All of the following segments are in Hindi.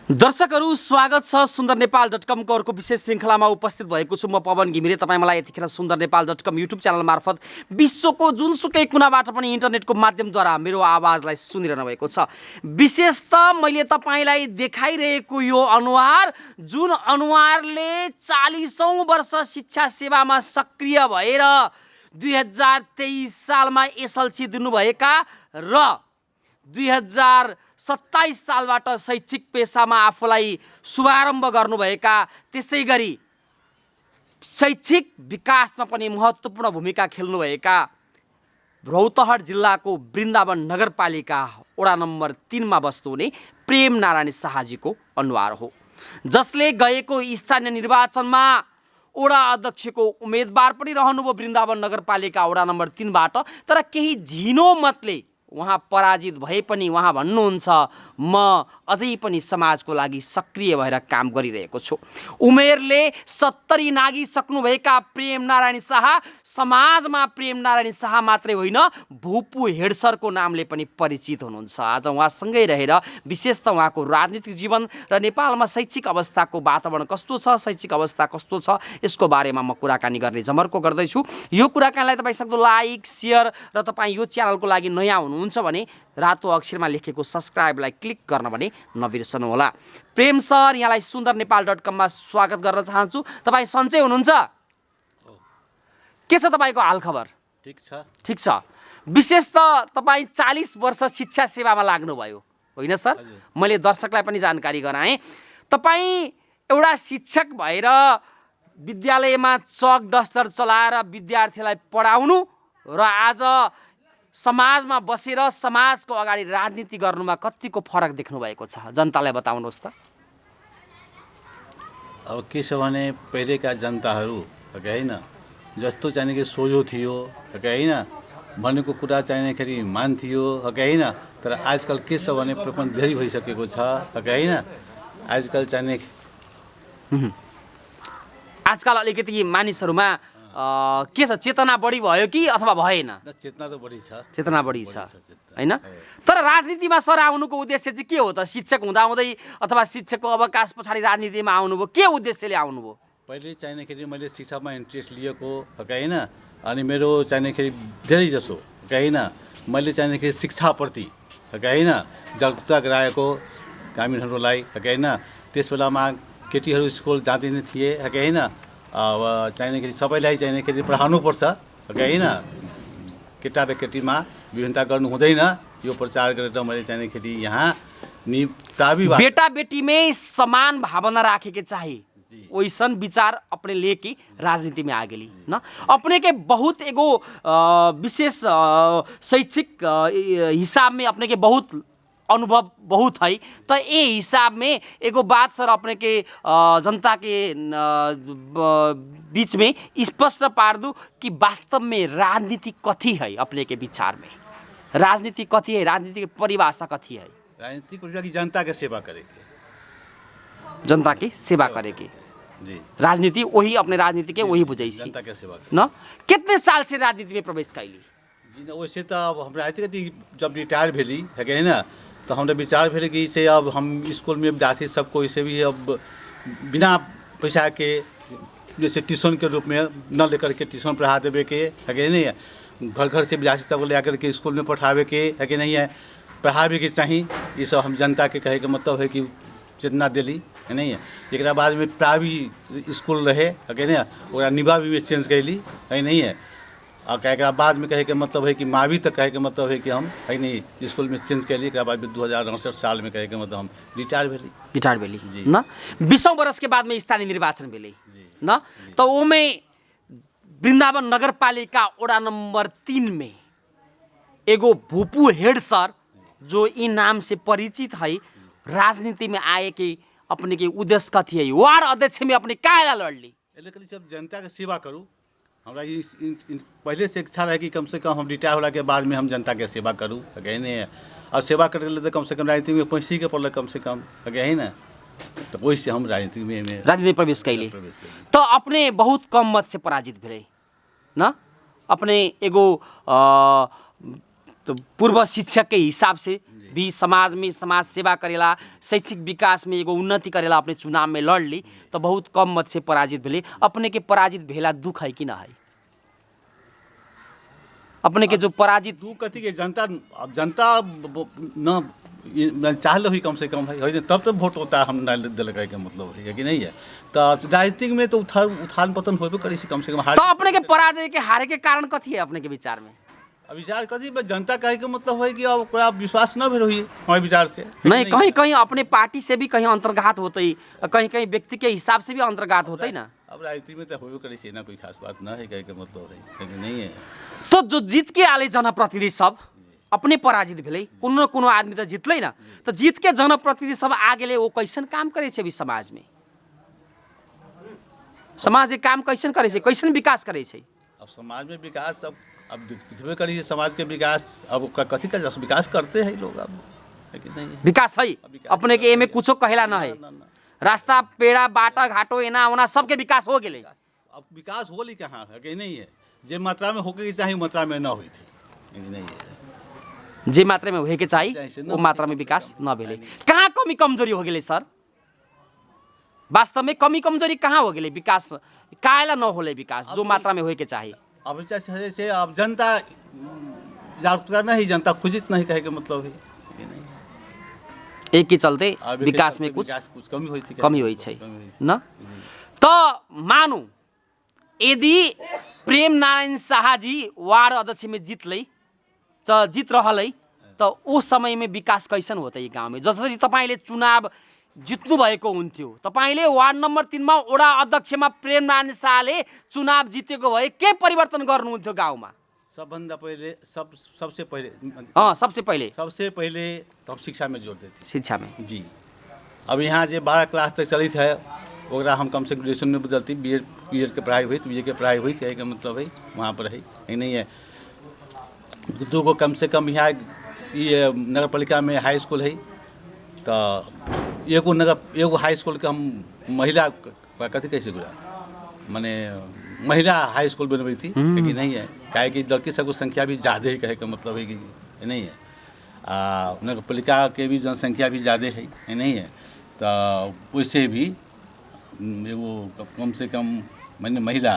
दर्शकहरू स्वागत छ सुन्दरनेपाल.com को अर्को विशेष श्रृङ्खलामा उपस्थित भएको छु म पवन घिमिरे। तपाईँ मलाई यतिखेर सुन्दरनेपाल.com युट्युब च्यानल मार्फत विश्वको जुनसुकै कुनाबाट पनि इन्टरनेटको माध्यमद्वारा मेरो आवाजलाई सुनिरहनु भएको छ। विशेष त मैले तपाईलाई देखाइरहेको यो अनुहार, जुन अनुहारले 40औं वर्ष शिक्षा सेवामा सक्रिय भएर 2023 सालमा एसएलसी दिनुभएका र 2027 सालबाट शैक्षिक पेशामा आफूलाई शुभारम्भ गर्नुभएका, त्यसै गरी शैक्षिक विकासमा पनि महत्त्वपूर्ण भूमिका खेल्नुभएका रौतहट जिल्लाको वृन्दावन नगरपालिका वडा नम्बर 3 मा बस्नुहुने प्रेम नारायण शाहजीको अनुहार हो, जसले गएको स्थानीय निर्वाचनमा वडा अध्यक्षको उम्मेदवार पनि रहनुभयो वृन्दावन नगरपालिका वडा नम्बर 3 बाट। तर केही झिनो मतले उहाँ पराजित भए पनि उहाँ भन्नुहुन्छ म अझै पनि समाजको लागि सक्रिय भएर काम गरिरहेको छु। उमेरले 70 नागिसक्नुभएका प्रेम नारायण शाह समाजमा प्रेम नारायण शाह मात्रै होइन भुपु हेडसरको नामले पनि परिचित हुनुहुन्छ। आज उहाँसँगै रहेर विशेष त उहाँको राजनीतिक जीवन र नेपालमा शैक्षिक अवस्थाको वातावरण कस्तो छ, शैक्षिक अवस्था कस्तो छ, यसको बारेमा म कुराकानी गर्ने जमर्को गर्दैछु। यो कुराकानीलाई तपाईँ सक्दो लाइक, शेयर र तपाईँ यो च्यानलको लागि नयाँ हुनुहुन्छ भने रातो अक्षरमा लेखेको सब्स्क्राइबलाई क्लिक गर्न भने नबिर्सनु होला। प्रेम सर, यहाँलाई सुन्दरनेपाल.com मा स्वागत गर्न चाहन्छु। तपाईँ सन्चै हुनुहुन्छ? के छ तपाईँको हालखबर? ठीक छ। ठीक छ। विशेष त तपाईँ 40 वर्ष शिक्षा सेवामा लाग्नुभयो होइन सर? मैले दर्शकलाई पनि जानकारी गराएँ। तपाईँ एउटा शिक्षक भएर विद्यालयमा चक डस्टर चलाएर विद्यार्थीलाई पढाउनु र आज समाजमा बसेर समाजको अगाडि राजनीति गर्नुमा कतिको फरक देख्नु भएको छ, जनतालाई बताउनुहोस् त। अब के छ भने पहिलेका जनताहरू होइन जस्तो चाहिने कि सोझो थियो होइन, भनेको कुरा चाहिनेखेरि मान्थ्यो होइन। तर आजकल के छ भने प्रपञ्च धेरै भइसकेको छ होइन। आजकल चाहिने आजकल अलिकति मानिसहरूमा के छ, चेतना बढी भयो कि अथवा भएन? चेतना त बढी छ, चेतना बढी छ होइन। तर राजनीतिमा सर आउनुको उद्देश्य चाहिँ के हो त? शिक्षक हुँदाहुँदै अथवा शिक्षकको अवकाश पछाडि राजनीतिमा आउनुभयो, के उद्देश्यले आउनुभयो? पहिले चाहिनेखेरि मैले शिक्षामा इन्ट्रेस्ट लिएको होइन, अनि मेरो चाहिनेखेरि धेरै जसो होइन मैले चाहिनेखेरि शिक्षाप्रति होइन जागरुकता गराएको ग्रामीणहरूलाई होइन। त्यस बेलामा केटीहरू स्कुल जाँदैन थिए होइन। अब चाहिनेखेरि सबैलाई चाहिनेखेरि पढाउनुपर्छ होइन, केटा र केटीमा विभिन्नता गर्नु हुँदैन, यो प्रचार गरेर मैले चाहिनेखेरि यहाँ बेटा बेटी में समान भावना राखे के चाहिए, वैसन विचार अपने लेके राजनीति में आगे ली ना। अपने के बहुत एगो विशेष शैक्षिक हिसाब में अपने के बहुत अनुभव बहुत है। तो ये हिसाब में एगो बात सर अपने के जनता के बीच में स्पष्ट पार दूँ कि वास्तव में राजनीति कथी है? अपने के विचार में राजनीति कथी है? राजनीति की परिभाषा कथी है? राजनीति की जनता के सेवा करेगी, जनता की सेवा करेगी जी। राजनीति वही अपने राजनीति के वही बुझाई जनता के सेवा न। कितने साल से राजनीति में प्रवेश कैली? जी न, वैसे तो अब हम राजनीति जब रिटायर भेली है ना, तो हमरा विचार भेल कि से अब हम स्कूल में विद्यार्थी सबको इसे भी अब बिना पैसा के जैसे ट्यूशन के रूप में न लेकर के ट्यूशन पढ़ा देवे के है कि नहीं है, घर घर से विद्यार्थी सबको ले आकर के स्कूल में पढ़ावे के है कि नहीं है, पढ़ावे के चाहिए। ये सब हम जनता के कहे के मतलब है कि चेतना दिली है नहीं है। एक बाद में प्राइवेट स्कूल रहे है कि नहीं, और निभा भी चेंज कैली है नहीं है। और कहे बाद में कहे के मतलब है कि मावी तक कहे के मतलब है कि हम है नहीं स्कूल में चेंज कैली। एक बाद में 2069 साल में कहे के मतलब हम रिटायर भेली ना। 20 वर्ष के बाद में स्थानीय निर्वाचन भेली ना। तो वो में वृन्दावन नगरपालिका वडा नंबर 3 में एगो भुपु हेड सर जो इन नाम से परिचित है, राजनीति में आए कि अपने के उद्देश्य कथी है? वार्ड अध्यक्ष में अपने क्या लड़ली? सब जनता के सेवा करूँ। हमारा पहले से इच्छा रहे कि कम से कम हम रिटायर होला के बाद में हम जनता के सेवा करूँ कहने है। और सेवा करने लिए तो कम से कम राजनीति में पैसे के पड़ल कम से कम है ना, तो वही से हम राजनीति में प्रवेश कैले। तो अपने बहुत कम मत से पराजित भेले ना। अपने एगो तो पूर्व शिक्षक के हिसाब से भी समाज में समाज सेवा करेला, शैक्षिक विकास में एगो उन्नति करेला, अपने चुनाव में लड़ ली तो बहुत कम मत से पराजित भेले। अपने के पराजित भेला दुख है कि ना है? अपने के जो पराजित दू कथी के जनता, अब जनता न चाहल हुई कम से कम है, तब तो वोट होता है। हम दिल के मतलब है कि नहीं है? तो राजनीतिक में तो उथान पतन होबे करी कम से कम। तो अपने के पराजय के हारे के कारण कथी है अपने के विचार में? विचार कथी जनता कहे के मतलब है कि अब ओकरा विश्वास न भेल हुई हमारे विचार से। नहीं, कहीं कहीं अपने पार्टी से भी कहीं अंतर्घात होते ही, कहीं कहीं व्यक्ति के हिसाब से भी अंतर्घात होते ही ना। अब राजनीति में तो होबे करी से ना, कोई खास बात ना है कहे के मतलब है कि नहीं है? तो जो जीत के आले जनप्रतिनिधि सब अपने पराजित भेलै, कोनो न कोनो आदमी तो जितलै ना, तो जीत के जनप्रतिनिधि सब आ गेलै, वो कैसन काम करे छे अभी समाज में? समाज के काम कैसन करे छे, कैसन विकास करे छे? अब समाज में विकास अब दिखबे करी समाज के विकास। अब कथी का विकास करते हैं लोग अब, है कि नहीं? विकास है अपने के एमे कुछो कहेला ना है? रास्ता पेड़ा बाटा घाटो एना ओना सबके विकास हो गेलै। अब विकास होली कहाँ है कि नहीं है? जे मात्रा में होके चाहिए मात्रा में ना हुई थी, नहीं है? जे मात्रा में होए के चाहिए वो मात्रा में विकास न भेलै। कहाँ कमी कमजोरी हो गेलै सर? वास्तव में कमी कमजोरी कहाँ हो गेलै? विकास काहेला न होले विकास जो मात्रा में होए के चाहिए? अब से अब जनता जागरूकता नहीं, जनता खुजित नहीं कहे के मतलब है कि नहीं? एक के चलते विकास में कुछ कमी हुई छै न। तो मानू यदि प्रेम नारायण शाह जी वार्ड अध्यक्ष में जीत रहल है, तो उस समय में विकास कैसन होता है गाँव में? जसरी तपाईले चुनाव जित्नु भएको हुन्थ्यो, तपाईले वार्ड नम्बर 3 मा वडा अध्यक्षमा प्रेम नारायण शाहले चुनाव जितेको भए के परिवर्तन गर्नुहुन्थ्यो गाउँमा? सबभन्दा पहिले सबसे पहिले तो हम शिक्षा में जोड़ देते। शिक्षा में जी। अब यहाँ जे 12 क्लास तक चलित है ओकरा हम कम से ग्रेजुएशन में बदलती, बीएड के पढ़ाई हुई, बीए के पढ़ाई हुई थी का मतलब है वहाँ पर है नहीं है? दो गो कम से कम यहाँ ये नगर पालिका में हाई स्कूल है, तो एगो हाई स्कूल के हम महिला कथी कैसे गुड़ा माने महिला हाई स्कूल बनबी थी कि नहीं है? काहे कि लड़की सबको संख्या भी ज़्यादा है कहे का मतलब है कि नहीं है? नगर पालिका के भी जनसंख्या भी ज़्यादा है नहीं है? तो वैसे भी एगो कम से कम मैंने महिला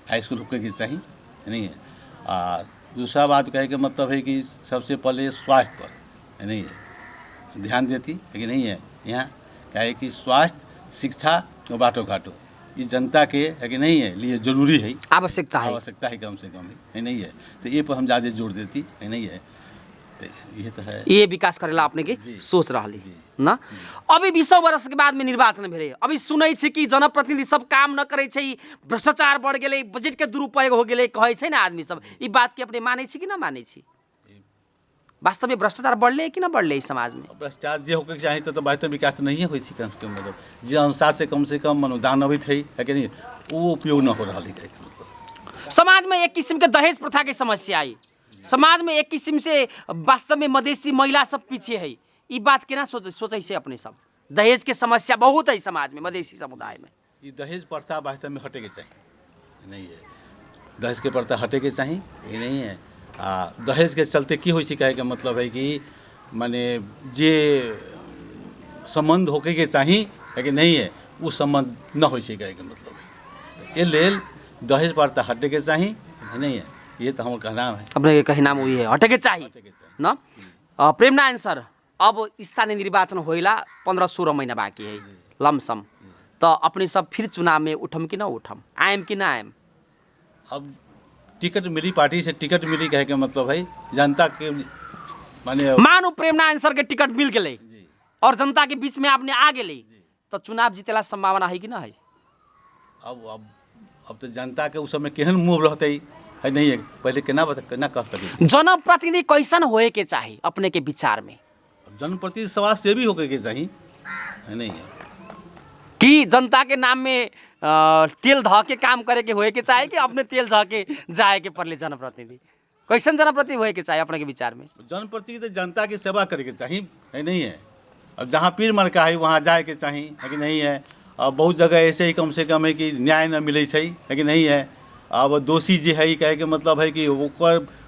हाई स्कूल होकर के चाहिए नहीं है? दूसरा बात कहे के मतलब है कि सबसे पहले स्वास्थ्य पर है नहीं है ध्यान देती है कि नहीं है? यहाँ कहे कि स्वास्थ्य, शिक्षा और बाटो घाटो ये जनता के है कि नहीं है लिए जरूरी है, आवश्यकता है कम से कम है नहीं है? तो ये पर हम ज़्यादा जोर देती है नहीं है? तो ये तो है, ये विकास करेला अपने के सोच रही ना। अभी 20 वर्ष के बाद में निर्वाचन भेले, अभी सुनै छै कि जनप्रतिनिधि सब काम न करे छै, भ्रष्टाचार बढ़ गेलै, बजट के दुरुपयोग हो गेलै, कहै छै ना आदमी सब। ई बात के अपने मानै छी कि ना मानै छी? वास्तव में भ्रष्टाचार बढ़ले कि ना बढ़ले समाज में? भ्रष्टाचार जे होकर चाहिए तो वास्तव विकास तो नहीं हुई थी कम से कम, मतलब जे अनुसार से कम अनुदान अभी थे है कि नहीं वो उपयोग न हो रहा है। समाज में एक किस्म के दहेज प्रथा की समस्या आई, समाज में एक किस्म से वास्तव में मधेसी महिला सब पीछे है। ये बात केना सोचे से अपने सब? दहेज के समस्या बहुत है समाज में, मधेसी समुदाय में। ये दहेज प्रथा वास्तव में हटे के चाहिए नहीं है? दहेज के प्रथा हटे के चाहिए ये नहीं है? दहेज के चलते की होई कहे के मतलब है कि माने जे संबंध होके के चाहिए है कि नहीं है वो संबंध न हो कहे के मतलब है। ये लेल दहेज प्रथा हटे के चाहिए नहीं है? ये तो हमारे कहना है, अपने के कहना वही है, हटे के चाहिए न। प्रेम नारायण सर, अब स्थानीय निर्वाचन होइला 15-16 महीना बाकी है लमसम, तो अपने सब फिर चुनाव में उठम कि ना उठम, आयम कि ना आयम? अब टिकट मिली, पार्टी से टिकट मिली कहे के मतलब है जनता के माने मानो प्रेम नारायण सर के टिकट मिल गए और जनता के बीच में आपने आ गए, तो चुनाव जीतेला संभावना है कि ना है? अब तो जनता के उस समय केहन मुँह रहते है नहीं है? पहले केना कह सके जनप्रतिनिधि कैसन होए के चाहिए अपने के विचार में? जनप्रतिनिधि समाज सेवी होके के चाहिए है नहीं है? कि जनता के नाम में तेल ध के काम करे के होए के चाहिए कि अपने तेल ध के जाए के पड़ले? जनप्रतिनिधि कैसन जनप्रतिनिधि होए के चाहिए अपने के विचार में? जनप्रतिनिधि तो जनता की सेवा करे के चाहिए है नहीं है? अब जहाँ पीर मरका है वहाँ जाए के चाहिए है कि नहीं है? अब बहुत जगह ऐसे ही कम से कम है कि न्याय न मिले है कि नहीं है? अब दोषी जे है कहे के मतलब है कि वो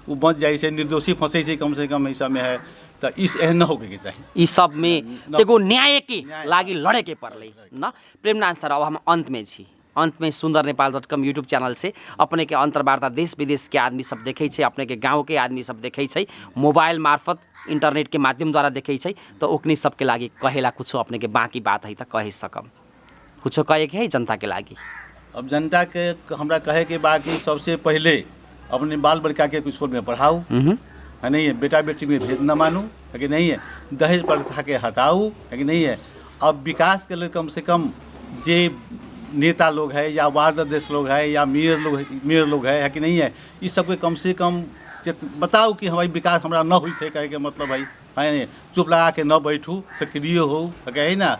बच जाए से, निर्दोषी फंसे से कम ऐसा में है। तो तो इस एहन न होके के चाहिए। ई सब में न- एगो न्याय के न्याय। लागी लड़े के पड़ले ना। प्रेमनाथ सर, अब हम अंत में छी, अंत में सुंदरनेपाल.com यूट्यूब चैनल से अपने के अंतर्वार्ता देश विदेश के आदमी सब देखे छे, अपने के गाँव के आदमी सब देखे छे, मोबाइल मार्फत इंटरनेट के माध्यम द्वारा देखे छे, तो ओकनी सबके लागी कहेला कुछो अपने के बाकी बात है तो कहे सकम, कुछो कहे के है जनता के लागी? अब जनता के हमरा कहे के बाकी सबसे पहले अपने बाल बच्चा के स्कूल में पढ़ाओ, है नहीं है, बेटा बेटी में भेद न मानू, है कि नहीं है, दहेज प्रथा के हटाओ, है कि नहीं है। अब विकास के लिए कम से कम जे नेता लोग है या वार्ड अध्यक्ष लोग है या मेयर लोग है कि नहीं है, इस सबके कम से कम बताओ कि हमारी विकास हमारा न हुई थे, कहे के मतलब भाई है नहीं, चुप लगा के न बैठू, सक्रिय हो, है ना।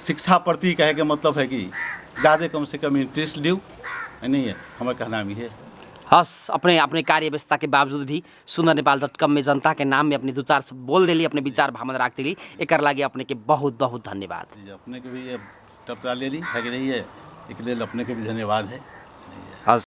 शिक्षा प्रति कहे के मतलब है कि ज़्यादा कम से कम इंटरेस्ट लियो, है नहीं है, हमारा कहना भी है। हस, अपने अपने कार्य व्यवस्था के बावजूद भी सुंदरनेपाल.com में जनता के नाम में अपने दो चार बोल देली, अपने विचार भावना राख देली, एक लागी अपने के बहुत बहुत धन्यवाद। अपने के भी ये टपरा ले ली, है कि नहीं है, एक लिए अपने के भी धन्यवाद है।